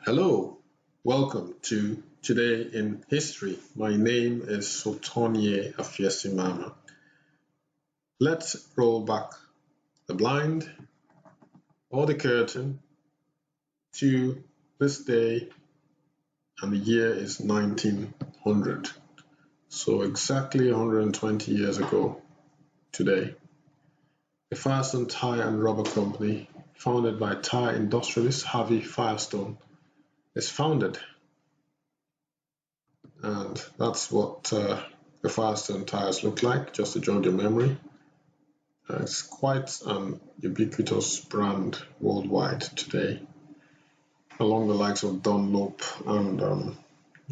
Hello, welcome to Today in History. My name is Sotonye Afiesimama. Let's roll back the blind or the curtain to this day, and the year is 1900. So exactly 120 years ago today, the Firestone Tyre and Rubber Company, founded by tyre industrialist Harvey Firestone, is founded. And that's what the Firestone tires look like, just to jog your memory. It's quite an ubiquitous brand worldwide today, along the likes of Dunlop and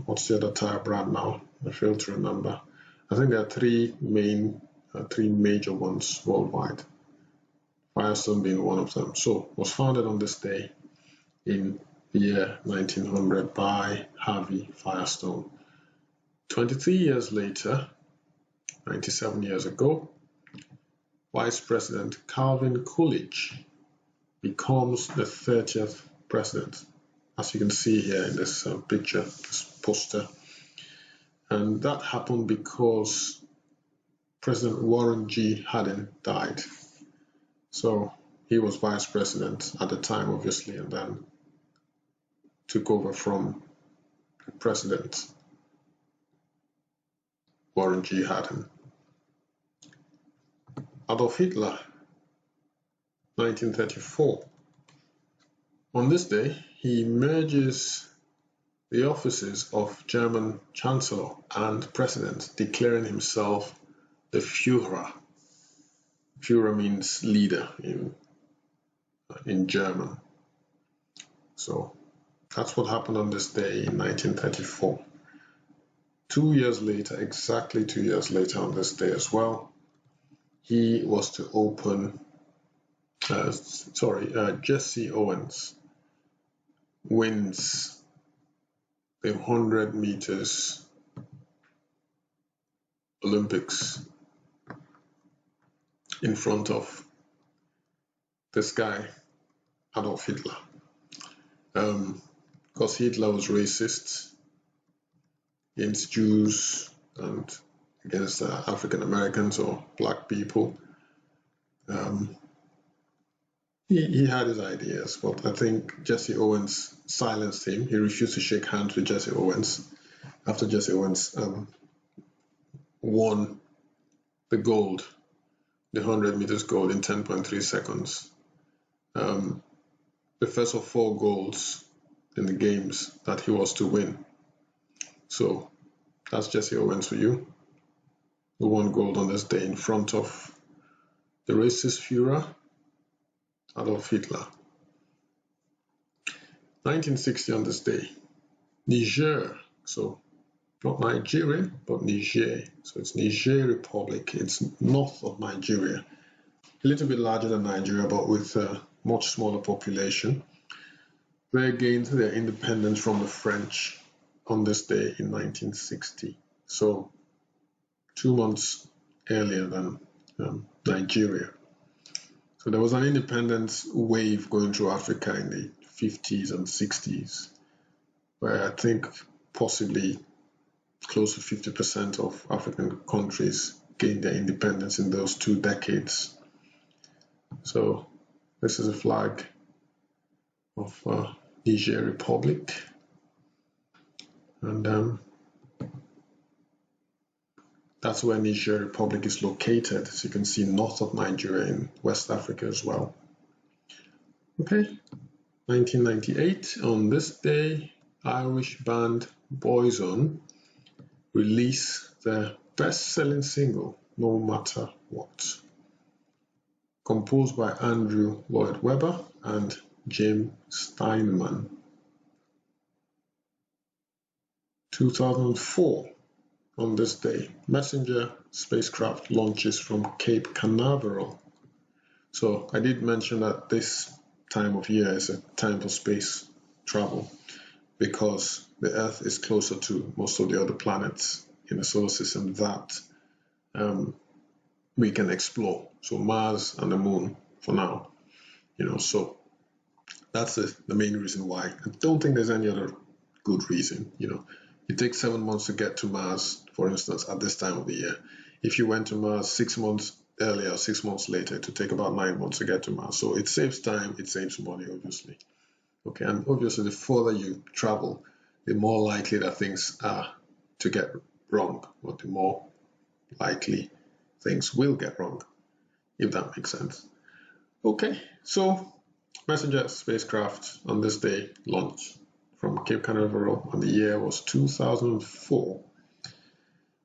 what's the other tire brand now? I fail to remember. I think there are three major ones worldwide, Firestone being one of them. So it was founded on this day in the year 1900 by Harvey Firestone. 23 years later, 97 years ago, Vice President Calvin Coolidge becomes the 30th president, as you can see here in this picture, this poster. And that happened because President Warren G. Harding died. So he was vice president at the time, obviously, and then took over from President Warren G. Harding. Adolf Hitler, 1934. On this day, he merges the offices of German Chancellor and President, declaring himself the Führer. Führer means leader in German. So that's what happened on this day in 1934. 2 years later, exactly 2 years later on this day as well, he was to open, Jesse Owens wins the 100 meters Olympics in front of this guy, Adolf Hitler. Because Hitler was racist against Jews and against African Americans or black people. He had his ideas, but I think Jesse Owens silenced him. He refused to shake hands with Jesse Owens after Jesse Owens won the gold, the 100 meters gold in 10.3 seconds. The first of 4 golds in the games that he was to win. So that's Jesse Owens for you, who won gold on this day in front of the racist Führer, Adolf Hitler. 1960 on this day, Niger, so not Nigeria, but Niger. So it's Niger Republic. It's north of Nigeria, a little bit larger than Nigeria, but with a much smaller population. They gained their independence from the French on this day in 1960. So 2 months earlier than Nigeria. So there was an independence wave going through Africa in the 50s and 60s, where I think possibly close to 50% of African countries gained their independence in those 2 decades. So this is a flag of Niger Republic, and that's where Niger Republic is located. So you can see north of Nigeria in West Africa as well. Okay, 1998, on this day, Irish band Boyzone release their best-selling single, No Matter What, composed by Andrew Lloyd Webber and Jim Steinman. 2004, on this day, Messenger spacecraft launches from Cape Canaveral. So I did mention that this time of year is a time for space travel because the Earth is closer to most of the other planets in the solar system that we can explore. So Mars and the Moon for now, so That's the main reason why. I don't think there's any other good reason. It takes 7 months to get to Mars, for instance, at this time of the year. If you went to Mars 6 months earlier, 6 months later, it would take about 9 months to get to Mars. So it saves time, it saves money, obviously. Okay, and obviously the further you travel, the more likely that things are to get wrong, or the more likely things will get wrong, if that makes sense. Okay, so Messenger spacecraft on this day launched from Cape Canaveral, and the year was 2004.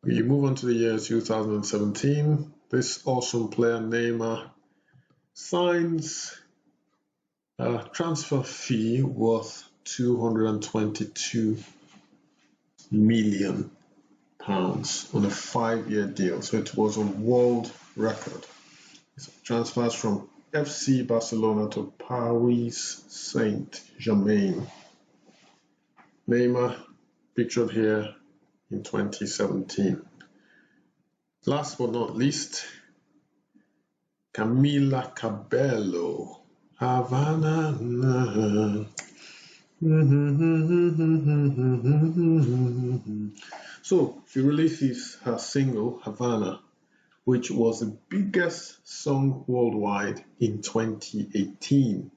We move on to the year 2017. This awesome player Neymar signs a transfer fee worth £222 million on a 5-year deal. So it was a world record. It transfers from FC Barcelona to Paris Saint-Germain. Neymar pictured here in 2017. Last but not least, Camila Cabello, Havana. So she releases her single Havana, which was the biggest song worldwide in 2018.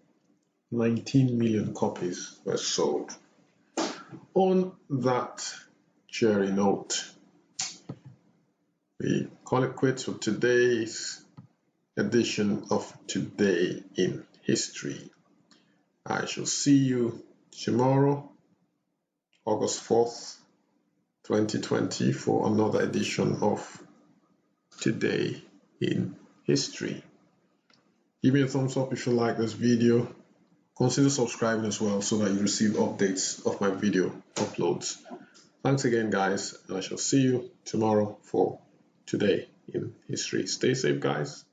19 million copies were sold. On that cheery note, we call it quits for today's edition of Today in History. I shall see you tomorrow, August 4th, 2020, for another edition of Today in History. Give me a thumbs up if you like this video. Consider subscribing as well so that you receive updates of my video uploads. Thanks again, guys, and I shall see you tomorrow for Today in History. Stay safe, guys.